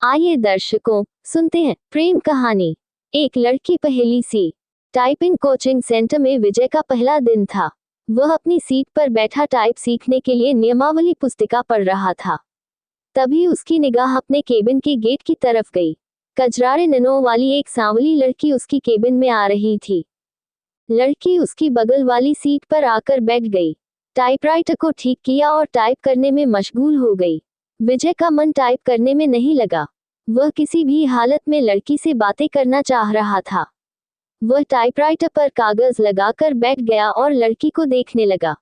आइए दर्शकों, सुनते हैं प्रेम कहानी। एक लड़की पहेली सी। टाइपिंग कोचिंग सेंटर में विजय का पहला दिन था। वह अपनी सीट पर बैठा टाइप सीखने के लिए नियमावली पुस्तिका पढ़ रहा था। तभी उसकी निगाह अपने केबिन के गेट की तरफ गई। कजरारे नैनों वाली एक सांवली लड़की उसकी केबिन में आ रही थी। लड़की उसकी बगल वाली सीट पर आकर बैठ गई, टाइपराइटर को ठीक किया और टाइप करने में मशगूल हो गई। विजय का मन टाइप करने में नहीं लगा। वह किसी भी हालत में लड़की से बातें करना चाह रहा था। वह टाइपराइटर पर कागज लगाकर बैठ गया और लड़की को देखने लगा।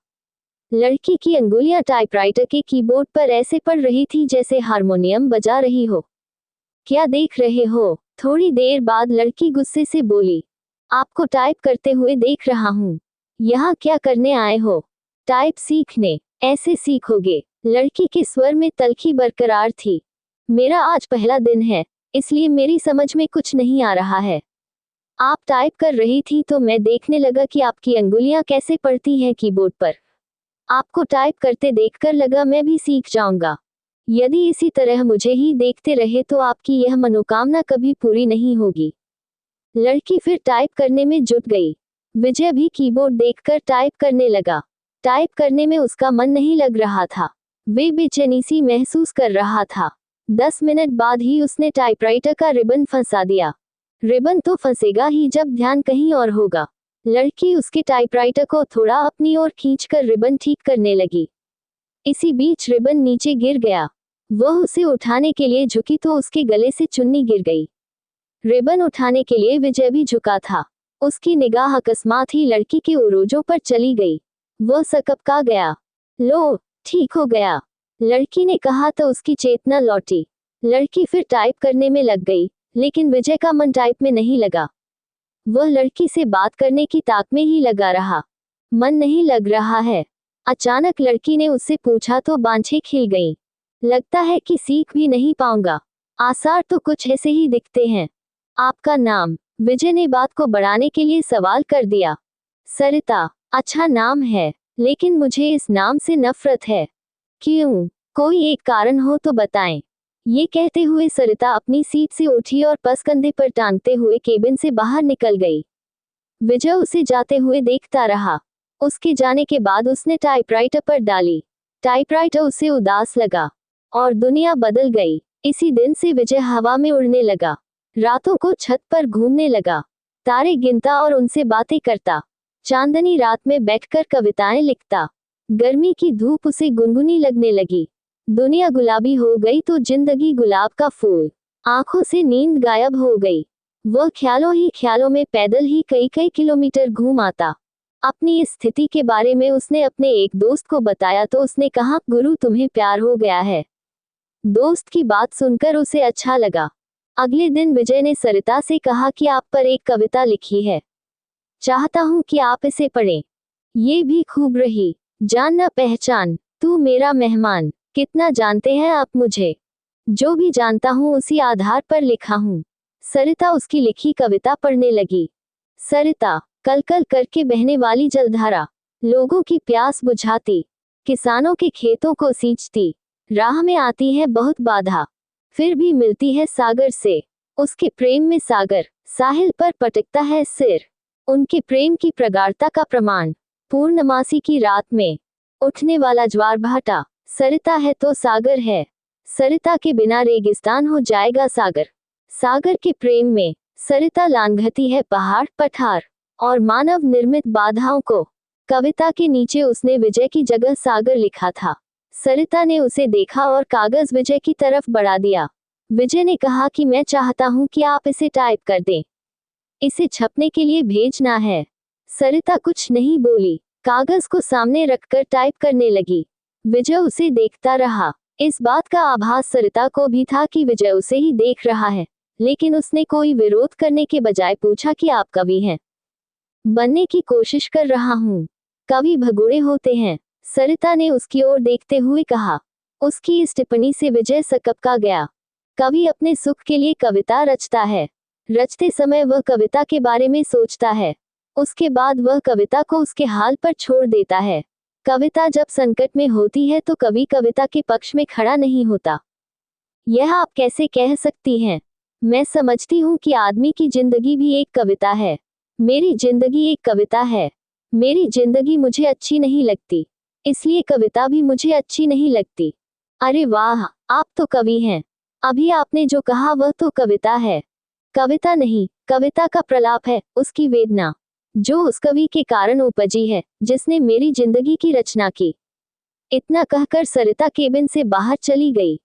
लड़की की अंगुलियां टाइपराइटर के कीबोर्ड पर ऐसे पड़ रही थी जैसे हारमोनियम बजा रही हो। क्या देख रहे हो? थोड़ी देर बाद लड़की गुस्से से बोली, आपको टाइप करते हुए देख रहा हूँ। यहाँ क्या करने आए हो? टाइप सीखने। ऐसे सीखोगे? लड़की के स्वर में तल्खी बरकरार थी। मेरा आज पहला दिन है, इसलिए मेरी समझ में कुछ नहीं आ रहा है। आप टाइप कर रही थी तो मैं देखने लगा कि आपकी अंगुलियां कैसे पड़ती हैं कीबोर्ड पर। आपको टाइप करते देखकर लगा मैं भी सीख जाऊंगा। यदि इसी तरह मुझे ही देखते रहे तो आपकी यह मनोकामना कभी पूरी नहीं होगी। लड़की फिर टाइप करने में जुट गई। विजय भी कीबोर्ड देखकर टाइप करने लगा। टाइप करने में उसका मन नहीं लग रहा था। वे बेचैनी सी महसूस कर रहा था। 10 मिनट बाद ही उसने टाइपराइटर का रिबन फंसा दिया। रिबन तो फंसेगा ही जब ध्यान कहीं और होगा। लड़की उसके टाइपराइटर को थोड़ा अपनी ओर खींचकर रिबन ठीक करने लगी। इसी बीच रिबन नीचे गिर गया। वह उसे उठाने के लिए झुकी तो उसके गले से चुन्नी गिर गई। रिबन उठाने के लिए विजय भी झुका था। उसकी निगाह अकस्मात ही लड़की के उरोजों पर चली गई। वह सकपका गया। लो, ठीक हो गया, लड़की ने कहा तो उसकी चेतना लौटी। लड़की फिर टाइप करने में लग गई, लेकिन विजय का मन टाइप में नहीं लगा। वह लड़की से बात करने की ताक में ही लगा रहा। मन नहीं लग रहा है। अचानक लड़की ने उससे पूछा तो बांछें खिल गईं। लगता है कि सीख भी नहीं पाऊंगा। आसार तो कुछ ऐसे ही दिखते हैं। आपका नाम? विजय ने बात को बढ़ाने के लिए सवाल कर दिया। सरिता। अच्छा नाम है, लेकिन मुझे इस नाम से नफरत है। क्यों? कोई एक कारण हो तो बताएं। ये कहते हुए सरिता अपनी सीट से उठी और पस कंधे पर टांगते हुए केबिन से बाहर निकल गई। विजय उसे जाते हुए देखता रहा। उसके जाने के बाद उसने टाइपराइटर पर डाली। टाइपराइटर उसे उदास लगा और दुनिया बदल गई। इसी दिन से विजय हवा में उड़ने लगा। रातों को छत पर घूमने लगा, तारे गिनता और उनसे बातें करता। चांदनी रात में बैठकर कविताएं लिखता। गर्मी की धूप उसे गुनगुनी लगने लगी। दुनिया गुलाबी हो गई तो जिंदगी गुलाब का फूल। आंखों से नींद गायब हो गई। वह ख्यालों ही ख्यालों में पैदल ही कई कई किलोमीटर घूम आता। अपनी इस स्थिति के बारे में उसने अपने एक दोस्त को बताया तो उसने कहा, गुरु तुम्हें प्यार हो गया है। दोस्त की बात सुनकर उसे अच्छा लगा। अगले दिन विजय ने सरिता से कहा कि आप पर एक कविता लिखी है, चाहता हूं कि आप इसे पढ़ें। ये भी खूब रही। जान न पहचान, तू मेरा मेहमान। कितना जानते हैं आप मुझे? जो भी जानता हूं उसी आधार पर लिखा हूं। सरिता उसकी लिखी कविता पढ़ने लगी। सरिता। कल कल करके बहने वाली जलधारा, लोगों की प्यास बुझाती, किसानों के खेतों को सींचती। राह में आती है बहुत बाधा, फिर भी मिलती है सागर से। उसके प्रेम में सागर साहिल पर पटकता है सिर। उनके प्रेम की प्रगाढ़ता का प्रमाण, पूर्णमासी की रात में उठने वाला ज्वार भाटा। सरिता है तो सागर है। सरिता के बिना रेगिस्तान हो जाएगा सागर। सागर के प्रेम में सरिता लांघती है पहाड़ पठार और मानव निर्मित बाधाओं को। कविता के नीचे उसने विजय की जगह सागर लिखा था। सरिता ने उसे देखा और कागज विजय की तरफ बढ़ा दिया। विजय ने कहा कि मैं चाहता हूं कि आप इसे टाइप कर दें। इसे छपने के लिए भेजना है। सरिता कुछ नहीं बोली, कागज को सामने रखकर टाइप करने लगी। विजय उसे देखता रहा। इस बात का आभास सरिता को भी था कि विजय उसे ही देख रहा है, लेकिन उसने कोई विरोध करने के बजाय पूछा कि आप कवि हैं? बनने की कोशिश कर रहा हूँ। कवि भगोड़े होते हैं, सरिता ने उसकी ओर देखते हुए कहा। उसकी इस टिप्पणी से विजय सकपका गया। कवि अपने सुख के लिए कविता रचता है। रचते समय वह कविता के बारे में सोचता है। उसके बाद वह कविता को उसके हाल पर छोड़ देता है। कविता जब संकट में होती है तो कवि कविता के पक्ष में खड़ा नहीं होता। यह आप कैसे कह सकती हैं? मैं समझती हूँ कि आदमी की जिंदगी भी एक कविता है। मेरी जिंदगी एक कविता है। मेरी जिंदगी मुझे अच्छी नहीं लगती, इसलिए कविता भी मुझे अच्छी नहीं लगती। अरे वाह, आप तो कवि हैं। अभी आपने जो कहा वह तो कविता है। कविता नहीं, कविता का प्रलाप है, उसकी वेदना, जो उस कवि के कारण उपजी है, जिसने मेरी जिंदगी की रचना की। इतना कहकर सरिता केबिन से बाहर चली गई।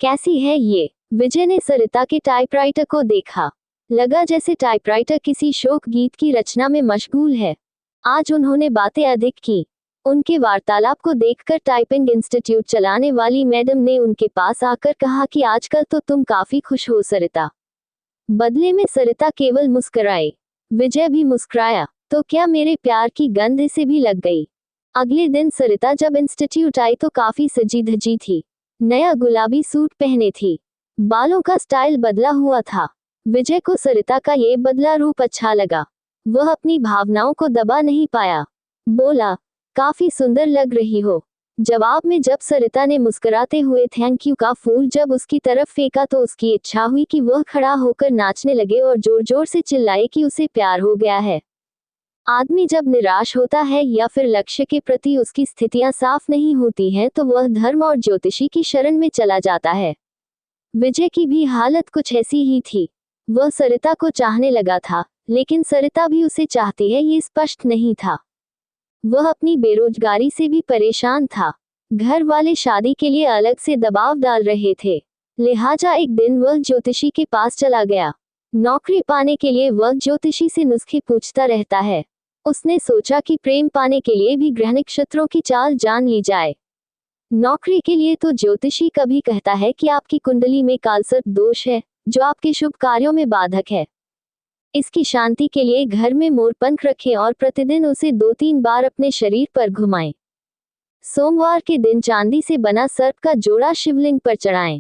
कैसी है ये? विजय ने सरिता के टाइपराइटर को देखा। लगा जैसे टाइपराइटर किसी शोक गीत की रचना में मशगूल है। आज उन्होंने बातें अधिक की। उनके वार्तालाप को देखकर टाइपिंग इंस्टीट्यूट चलाने वाली मैडम ने उनके पास आकर कहा कि आजकल तो तुम काफी खुश हो सरिता। बदले में सरिता केवल मुस्कुराई। विजय भी मुस्कुराया। तो क्या मेरे प्यार की गंध इसे भी लग गई? अगले दिन सरिता जब इंस्टीट्यूट आई तो काफी सजी धजी थी। नया गुलाबी सूट पहने थी। बालों का स्टाइल बदला हुआ था। विजय को सरिता का ये बदला रूप अच्छा लगा। वह अपनी भावनाओं को दबा नहीं पाया। बोला, काफी सुंदर लग रही हो। जवाब में जब सरिता ने मुस्कुराते हुए थैंक यू का फूल जब उसकी तरफ फेंका तो उसकी इच्छा हुई कि वह खड़ा होकर नाचने लगे और जोर जोर से चिल्लाए कि उसे प्यार हो गया है। आदमी जब निराश होता है या फिर लक्ष्य के प्रति उसकी स्थितियां साफ नहीं होती हैं तो वह धर्म और ज्योतिषी की शरण में चला जाता है। विजय की भी हालत कुछ ऐसी ही थी। वह सरिता को चाहने लगा था, लेकिन सरिता भी उसे चाहती है ये स्पष्ट नहीं था। वह अपनी बेरोजगारी से भी परेशान था। घर वाले शादी के लिए अलग से दबाव डाल रहे थे। लिहाजा एक दिन वह ज्योतिषी के पास चला गया। नौकरी पाने के लिए वह ज्योतिषी से नुस्खे पूछता रहता है। उसने सोचा कि प्रेम पाने के लिए भी ग्रह नक्षत्रों की चाल जान ली जाए। नौकरी के लिए तो ज्योतिषी कभी कहता है कि आपकी कुंडली में कालसर्प दोष है, जो आपके शुभ कार्यों में बाधक है। इसकी शांति के लिए घर में मोरपंख रखें और प्रतिदिन उसे 2-3 बार अपने शरीर पर घुमाएं। सोमवार के दिन चांदी से बना सर्प का जोड़ा शिवलिंग पर चढ़ाएं।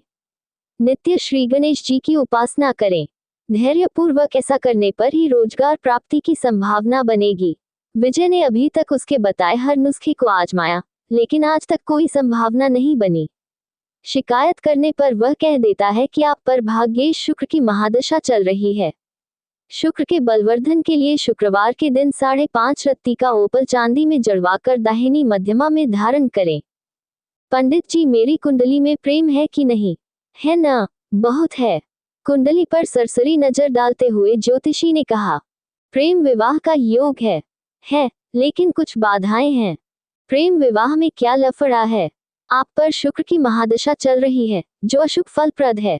नित्य श्री गणेश जी की उपासना करें। धैर्यपूर्वक ऐसा करने पर ही रोजगार प्राप्ति की संभावना बनेगी। विजय ने अभी तक उसके बताए हर नुस्खे को आजमाया, लेकिन आज तक कोई संभावना नहीं बनी। शिकायत करने पर वह कह देता है कि आप पर भाग्येश शुक्र की महादशा चल रही है। शुक्र के बलवर्धन के लिए शुक्रवार के दिन 5.5 रत्ती का ओपल चांदी में जड़वाकर दाहिनी मध्यमा में धारण करें। पंडित जी, मेरी कुंडली में प्रेम है कि नहीं? है ना? बहुत है। कुंडली पर सरसरी नजर डालते हुए ज्योतिषी ने कहा, प्रेम विवाह का योग है, लेकिन कुछ बाधाएं हैं। प्रेम विवाह में क्या लफड़ा है? आप पर शुक्र की महादशा चल रही है, जो अशुभ फलप्रद है।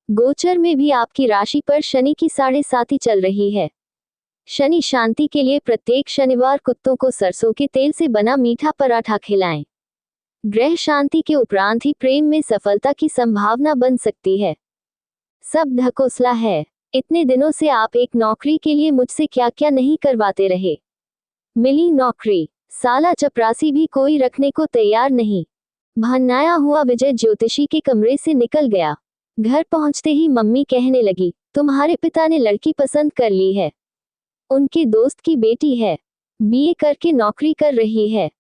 गोचर में भी आपकी राशि पर शनि की 7.5 चल रही है। शनि शांति के लिए प्रत्येक शनिवार कुत्तों को सरसों के तेल से बना मीठा पराठा खिलाएं। ग्रह शांति के उपरांत ही प्रेम में सफलता की संभावना बन सकती है। सब ढकोसला है। इतने दिनों से आप एक नौकरी के लिए मुझसे क्या क्या नहीं करवाते रहे। मिली नौकरी, साला चपरासी भी कोई रखने को तैयार नहीं। भन्नाया हुआ विजय ज्योतिषी के कमरे से निकल गया। घर पहुंचते ही मम्मी कहने लगी, तुम्हारे पिता ने लड़की पसंद कर ली है। उनके दोस्त की बेटी है, बीए करके नौकरी कर रही है।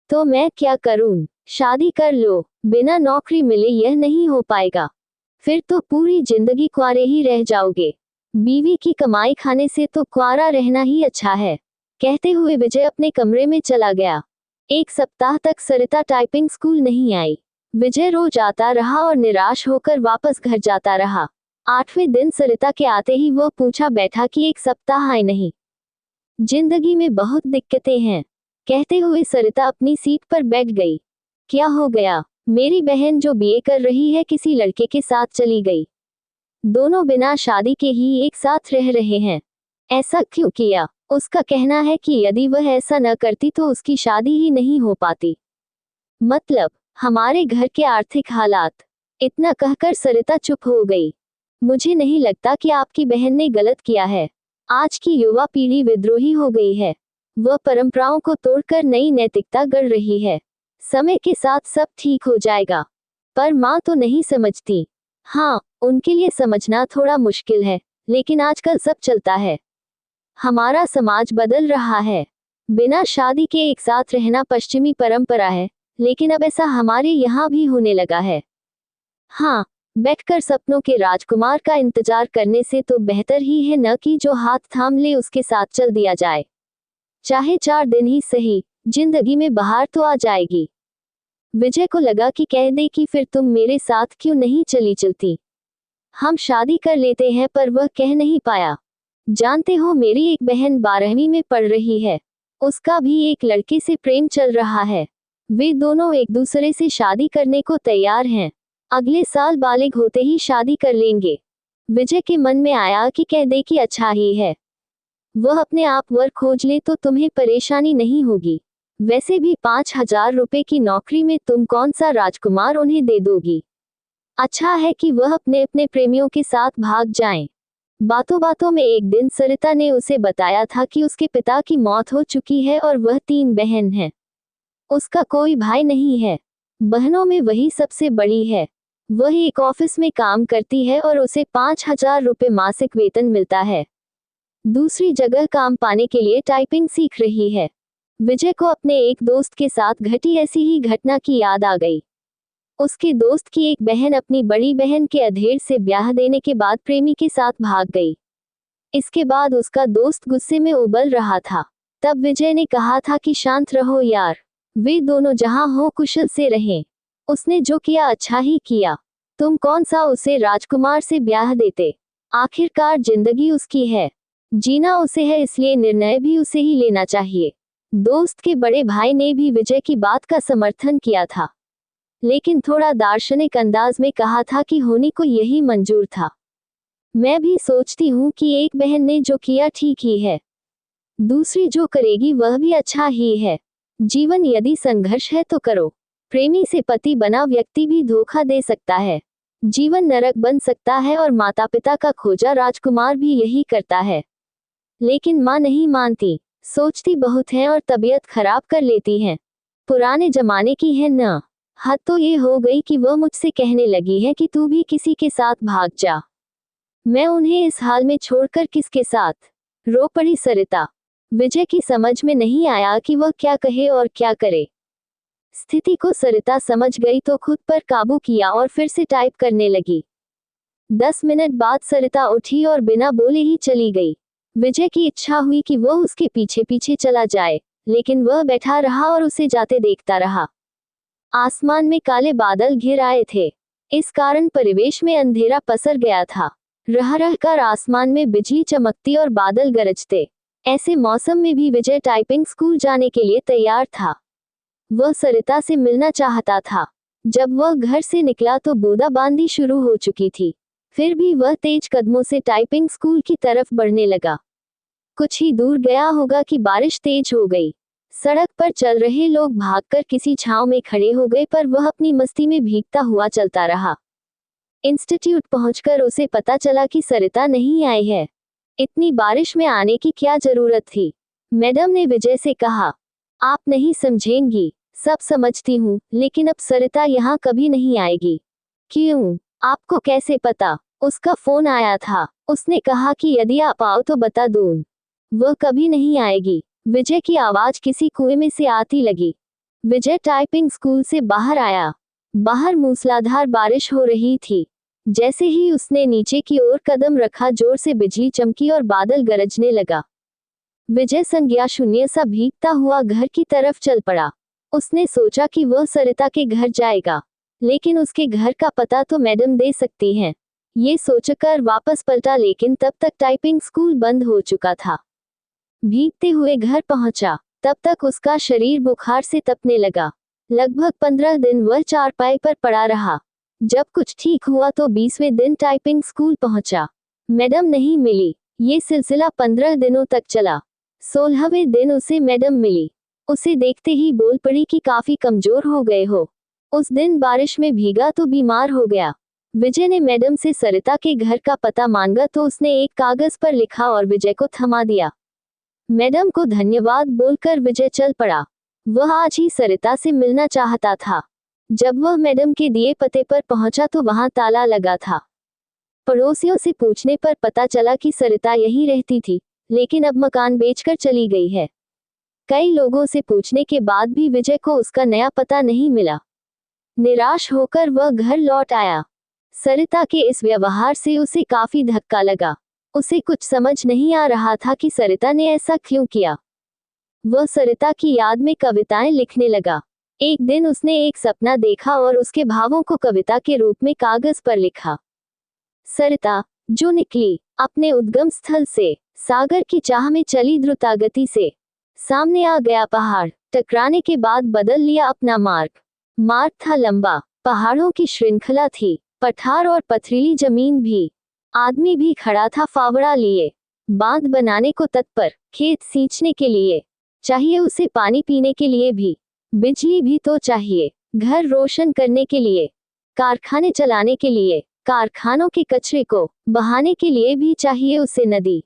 तो मैं क्या करूं? शादी कर लो। बिना नौकरी मिले यह नहीं हो पाएगा। फिर तो पूरी जिंदगी कुंवारे ही रह जाओगे। बीवी की कमाई खाने से तो कुंवारा रहना ही अच्छा है। कहते हुए विजय अपने कमरे में चला गया। एक सप्ताह तक सरिता टाइपिंग स्कूल नहीं आई। विजय रोज आता रहा और निराश होकर वापस घर जाता रहा। 8वें दिन सरिता के आते ही वह पूछा बैठा कि एक सप्ताह आए नहीं। जिंदगी में बहुत दिक्कतें हैं, कहते हुए सरिता अपनी सीट पर बैठ गई। क्या हो गया? मेरी बहन जो बीए कर रही है किसी लड़के के साथ चली गई। दोनों बिना शादी के ही एक साथ रह रहे हैं। ऐसा क्यों किया? उसका कहना है कि यदि वह ऐसा न करती तो उसकी शादी ही नहीं हो पाती। मतलब हमारे घर के आर्थिक हालात। इतना कहकर सरिता चुप हो गई। मुझे नहीं लगता कि आपकी बहन ने गलत किया है। आज की युवा पीढ़ी विद्रोही हो गई है। वह परंपराओं को तोड़कर नई नैतिकता गढ़ रही है। समय के साथ सब ठीक हो जाएगा। पर माँ तो नहीं समझती। हाँ, उनके लिए समझना थोड़ा मुश्किल है, लेकिन आजकल सब चलता है। हमारा समाज बदल रहा है। बिना शादी के एक साथ रहना पश्चिमी परंपरा है, लेकिन अब ऐसा हमारे यहाँ भी होने लगा है। हाँ, बैठकर सपनों के राजकुमार का इंतजार करने से तो बेहतर ही है न कि जो हाथ थाम ले उसके साथ चल दिया जाए। चाहे 4 दिन ही सही, जिंदगी में बहार तो आ जाएगी। विजय को लगा कि कह दे कि फिर तुम मेरे साथ क्यों नहीं चलती। हम शादी कर लेते हैं, पर वह कह नहीं पाया। जानते हो, मेरी एक बहन 12वीं में पढ़ रही है। उसका भी एक लड़के से प्रेम चल रहा है। वे दोनों एक दूसरे से शादी करने को तैयार हैं। अगले साल बालिग होते ही शादी कर लेंगे। विजय के मन में आया कि कह दे कि अच्छा ही है, वह अपने आप वर खोज ले तो तुम्हें परेशानी नहीं होगी। वैसे भी 5,000 रुपए की नौकरी में तुम कौन सा राजकुमार उन्हें दे दोगी। अच्छा है कि वह अपने अपने प्रेमियों के साथ भाग जाएं। बातों बातों में एक दिन सरिता ने उसे बताया था कि उसके पिता की मौत हो चुकी है और वह 3 बहन हैं। उसका कोई भाई नहीं है। बहनों में वही सबसे बड़ी है। वह एक ऑफिस में काम करती है और उसे 5,000 रुपए मासिक वेतन मिलता है। दूसरी जगह काम पाने के लिए टाइपिंग सीख रही है। विजय को अपने एक दोस्त के साथ घटी ऐसी ही घटना की याद आ गई। उसके दोस्त की एक बहन अपनी बड़ी बहन के अधेड़ से ब्याह देने के बाद प्रेमी के साथ भाग गई। इसके बाद उसका दोस्त गुस्से में उबल रहा था। तब विजय ने कहा था कि शांत रहो यार, वे दोनों जहां हो कुशल से रहें। उसने जो किया अच्छा ही किया। तुम कौन सा उसे राजकुमार से ब्याह देते। आखिरकार जिंदगी उसकी है, जीना उसे है, इसलिए निर्णय भी उसे ही लेना चाहिए। दोस्त के बड़े भाई ने भी विजय की बात का समर्थन किया था, लेकिन थोड़ा दार्शनिक अंदाज में कहा था कि होनी को यही मंजूर था। मैं भी सोचती हूँ कि एक बहन ने जो किया ठीक ही है, दूसरी जो करेगी वह भी अच्छा ही है। जीवन यदि संघर्ष है तो करो। प्रेमी से पति बना व्यक्ति भी धोखा दे सकता है। जीवन नरक बन सकता है और माता पिता का खोजा राजकुमार भी यही करता है। लेकिन माँ नहीं मानती, सोचती बहुत है और तबीयत खराब कर लेती हैं। पुराने जमाने की है न। हद तो ये हो गई कि वह मुझसे कहने लगी है कि तू भी किसी के साथ भाग जा। मैं उन्हें इस हाल में छोड़कर किसके साथ। रो पड़ी सरिता। विजय की समझ में नहीं आया कि वह क्या कहे और क्या करे। स्थिति को सरिता समझ गई तो खुद पर काबू किया और फिर से टाइप करने लगी। 10 मिनट बाद सरिता उठी और बिना बोले ही चली गई। विजय की इच्छा हुई कि वह उसके पीछे पीछे चला जाए, लेकिन वह बैठा रहा और उसे जाते देखता रहा। आसमान में काले बादल घिर आए थे। इस कारण परिवेश में अंधेरा पसर गया था। रह रहकर आसमान में बिजली चमकती और बादल गरजते। ऐसे मौसम में भी विजय टाइपिंग स्कूल जाने के लिए तैयार था। वह सरिता से मिलना चाहता था। जब वह घर से निकला तो बूंदाबांदी शुरू हो चुकी थी। फिर भी वह तेज कदमों से टाइपिंग स्कूल की तरफ बढ़ने लगा। कुछ ही दूर गया होगा कि बारिश तेज हो गई। सड़क पर चल रहे लोग भागकर किसी छांव में खड़े हो गए, पर वह अपनी मस्ती में भीगता हुआ चलता रहा। इंस्टीट्यूट पहुंचकर उसे पता चला कि सरिता नहीं आई है। इतनी बारिश में आने की क्या जरूरत थी। मैडम ने विजय से कहा, आप नहीं समझेंगी, सब समझती हूँ, लेकिन अब सरिता यहाँ कभी नहीं आएगी। क्यों? आपको कैसे पता? उसका फोन आया था। उसने कहा कि यदि आप आओ तो बता दूं। वह कभी नहीं आएगी। विजय की आवाज किसी कुएं में से आती लगी। विजय टाइपिंग स्कूल से बाहर आया। बाहर मूसलाधार बारिश हो रही थी। जैसे ही उसने नीचे की ओर कदम रखा, जोर से बिजली चमकी और बादल गरजने लगा। विजय संज्ञा शून्य सा भीगता हुआ घर की तरफ चल पड़ा। उसने सोचा कि वह सरिता के घर जाएगा, लेकिन उसके घर का पता तो मैडम दे सकती हैं। ये सोचकर वापस पलटा, लेकिन तब तक टाइपिंग स्कूल बंद हो चुका था। भीगते हुए घर पहुंचा, तब तक उसका शरीर बुखार से तपने लगा। लगभग 15 दिन वह चारपाई पर पड़ा रहा। जब कुछ ठीक हुआ तो 20वें दिन टाइपिंग स्कूल पहुंचा। मैडम नहीं मिली। ये सिलसिला 15 दिनों तक चला। 16वें दिन उसे मैडम मिली। उसे देखते ही बोल पड़ी कि काफी कमजोर हो गए हो। उस दिन बारिश में भीगा तो बीमार हो गया। विजय ने मैडम से सरिता के घर का पता मांगा तो उसने एक कागज पर लिखा और विजय को थमा दिया। मैडम को धन्यवाद बोलकर विजय चल पड़ा। वह आज ही सरिता से मिलना चाहता था। जब वह मैडम के दिए पते पर पहुंचा तो वहां ताला लगा था। पड़ोसियों से पूछने पर पता चला कि सरिता यहीं रहती थी, लेकिन अब मकान बेचकर चली गई है। कई लोगों से पूछने के बाद भी विजय को उसका नया पता नहीं मिला। निराश होकर वह घर लौट आया। सरिता के इस व्यवहार से उसे काफी धक्का लगा। उसे कुछ समझ नहीं आ रहा था कि सरिता ने ऐसा क्यों किया। वह सरिता की याद में कविताएं लिखने लगा। एक दिन उसने एक सपना देखा और उसके भावों को कविता के रूप में कागज पर लिखा। सरिता, जो निकली अपने उद्गम स्थल से, सागर की चाह में चली द्रुतगति से। सामने आ गया पहाड़, टकराने के बाद बदल लिया अपना मार्ग। मार्ग था लंबा, पहाड़ों की श्रृंखला थी, पठार और पथरीली जमीन भी। आदमी भी खड़ा था फावड़ा लिए, बांध बनाने को तत्पर, खेत सींचने के लिए, चाहिए उसे पानी पीने के लिए भी, बिजली भी तो चाहिए, घर रोशन करने के लिए, कारखाने चलाने के लिए, कारखानों के कचरे को बहाने के लिए भी चाहिए उसे नदी।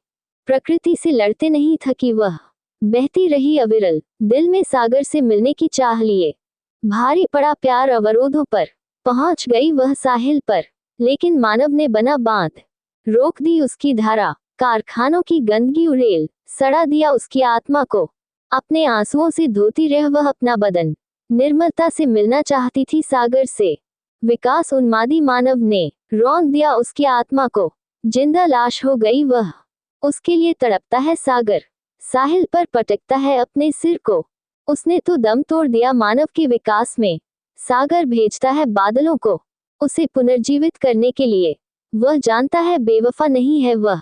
प्रकृति से लड़ते नहीं थकी वह, बहती रही अविरल, दिल में सागर से मिलने की चाह लिए। भारी पड़ा प्यार अवरोधों पर, पहुंच गई वह साहिल पर, लेकिन मानव ने बना बांध, रोक दी उसकी धारा। कारखानों की गंदगी उड़ेल, सड़ा दिया उसकी आत्मा को। अपने आंसुओं से धोती रह वह अपना बदन, निर्मलता से मिलना चाहती थी सागर से। विकास उन्मादी मानव ने रौंद दिया उसकी आत्मा को, जिंदा लाश हो गई वह। उसके लिए तड़पता है सागर, साहिल पर पटकता है अपने सिर को। उसने तो दम तोड़ दिया मानव के विकास में। सागर भेजता है बादलों को, उसे पुनर्जीवित करने के लिए। वह जानता है बेवफा नहीं है वह,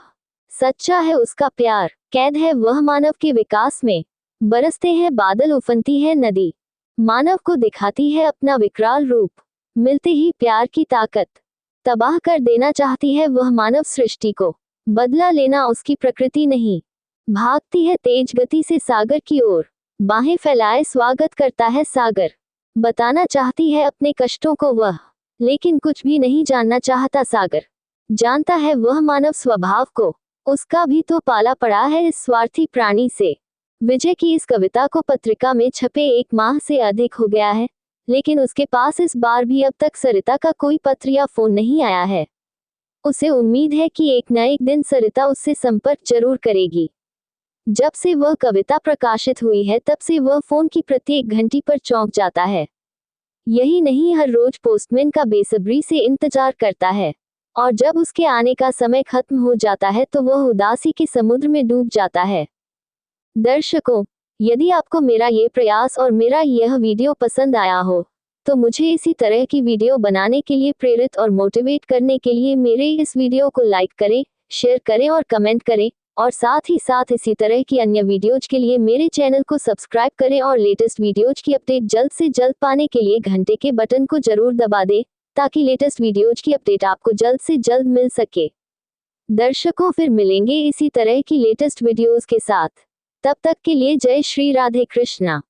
सच्चा है उसका प्यार। कैद है वह मानव के विकास में। बरसते हैं बादल, उफनती है नदी, मानव को दिखाती है अपना विकराल रूप। मिलते ही प्यार की ताकत, तबाह कर देना चाहती है वह मानव सृष्टि को। बदला लेना उसकी प्रकृति नहीं। भागती है तेज गति से सागर की ओर, बाहें फैलाए स्वागत करता है सागर। बताना चाहती है अपने कष्टों को वह, लेकिन कुछ भी नहीं जानना चाहता सागर। जानता है वह मानव स्वभाव को, उसका भी तो पाला पड़ा है इस स्वार्थी प्राणी से। विजय की इस कविता को पत्रिका में छपे 1 माह से अधिक हो गया है, लेकिन उसके पास इस बार भी अब तक सरिता का कोई पत्र या फोन नहीं आया है। उसे उम्मीद है कि एक न एक दिन सरिता उससे संपर्क जरूर करेगी। जब से वह कविता प्रकाशित हुई है तब से वह फोन की प्रत्येक घंटी पर चौंक जाता है। यही नहीं, हर रोज पोस्टमैन का बेसब्री से इंतजार करता है, और जब उसके आने का समय खत्म हो जाता है तो वह उदासी के समुद्र में डूब जाता है। दर्शकों, यदि आपको मेरा ये प्रयास और मेरा यह वीडियो पसंद आया हो, तो मुझे इसी तरह की वीडियो बनाने के लिए प्रेरित और मोटिवेट करने के लिए मेरे इस वीडियो को लाइक करें, शेयर करें और कमेंट करें, और साथ ही साथ इसी तरह की अन्य वीडियोज के लिए मेरे चैनल को सब्सक्राइब करें और लेटेस्ट वीडियोज की अपडेट जल्द से जल्द पाने के लिए घंटे के बटन को जरूर दबा दें, ताकि लेटेस्ट वीडियोज की अपडेट आपको जल्द से जल्द मिल सके। दर्शकों, फिर मिलेंगे इसी तरह की लेटेस्ट वीडियोज के साथ। तब तक के लिए जय श्री राधे कृष्णा।